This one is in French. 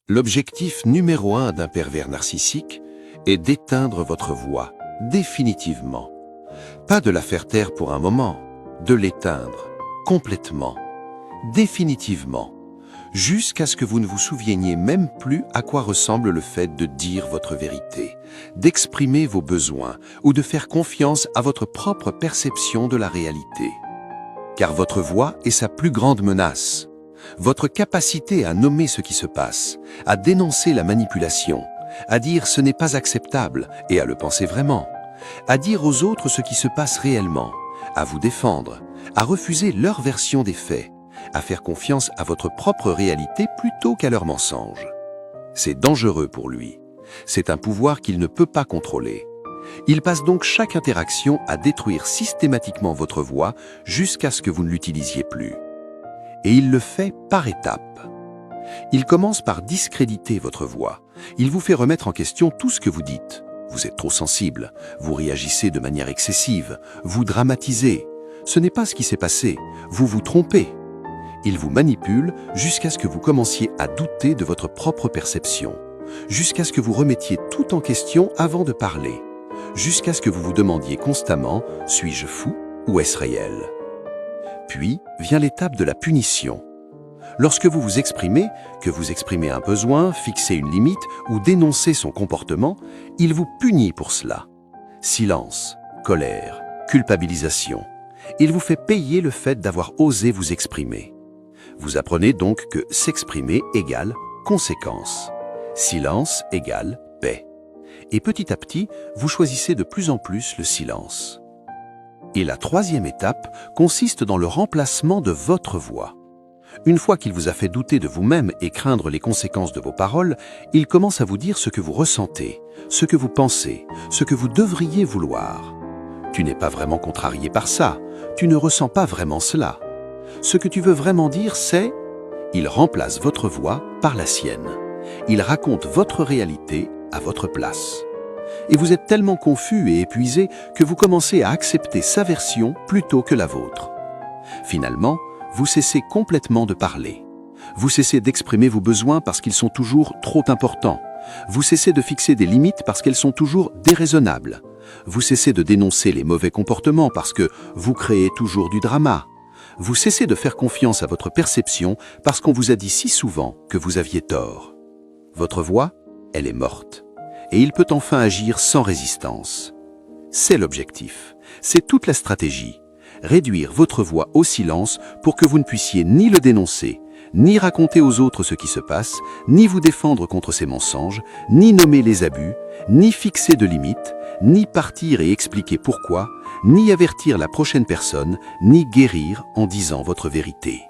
L'objectif numéro 1 d'un pervers narcissique est d'éteindre votre voix, définitivement. Pas de la faire taire pour un moment, de l'éteindre, complètement, définitivement, jusqu'à ce que vous ne vous souveniez même plus à quoi ressemble le fait de dire votre vérité, d'exprimer vos besoins ou de faire confiance à votre propre perception de la réalité. Car votre voix est sa plus grande menace. Votre capacité à nommer ce qui se passe, à dénoncer la manipulation, à dire ce n'est pas acceptable et à le penser vraiment, à dire aux autres ce qui se passe réellement, à vous défendre, à refuser leur version des faits, à faire confiance à votre propre réalité plutôt qu'à leurs mensonges. C'est dangereux pour lui. C'est un pouvoir qu'il ne peut pas contrôler. Il passe donc chaque interaction à détruire systématiquement votre voix jusqu'à ce que vous ne l'utilisiez plus. Et il le fait par étapes. Il commence par discréditer votre voix. Il vous fait remettre en question tout ce que vous dites. Vous êtes trop sensible, vous réagissez de manière excessive, vous dramatisez. Ce n'est pas ce qui s'est passé, vous vous trompez. Il vous manipule jusqu'à ce que vous commenciez à douter de votre propre perception, jusqu'à ce que vous remettiez tout en question avant de parler, jusqu'à ce que vous vous demandiez constamment « suis-je fou ou est-ce réel ?» Puis vient l'étape de la punition. Lorsque vous vous exprimez, que vous exprimez un besoin, fixez une limite ou dénoncez son comportement, il vous punit pour cela. Silence, colère, culpabilisation. Il vous fait payer le fait d'avoir osé vous exprimer. Vous apprenez donc que s'exprimer égale conséquence. Silence égale paix. Et petit à petit, vous choisissez de plus en plus le silence. Et la troisième étape consiste dans le remplacement de votre voix. Une fois qu'il vous a fait douter de vous-même et craindre les conséquences de vos paroles, il commence à vous dire ce que vous ressentez, ce que vous pensez, ce que vous devriez vouloir. Tu n'es pas vraiment contrarié par ça, tu ne ressens pas vraiment cela. Ce que tu veux vraiment dire, c'est... Il remplace votre voix par la sienne. Il raconte votre réalité à votre place. Et vous êtes tellement confus et épuisé que vous commencez à accepter sa version plutôt que la vôtre. Finalement, vous cessez complètement de parler. Vous cessez d'exprimer vos besoins parce qu'ils sont toujours trop importants. Vous cessez de fixer des limites parce qu'elles sont toujours déraisonnables. Vous cessez de dénoncer les mauvais comportements parce que vous créez toujours du drama. Vous cessez de faire confiance à votre perception parce qu'on vous a dit si souvent que vous aviez tort. Votre voix, elle est morte. Et il peut enfin agir sans résistance. C'est l'objectif, c'est toute la stratégie. Réduire votre voix au silence pour que vous ne puissiez ni le dénoncer, ni raconter aux autres ce qui se passe, ni vous défendre contre ces mensonges, ni nommer les abus, ni fixer de limites, ni partir et expliquer pourquoi, ni avertir la prochaine personne, ni guérir en disant votre vérité.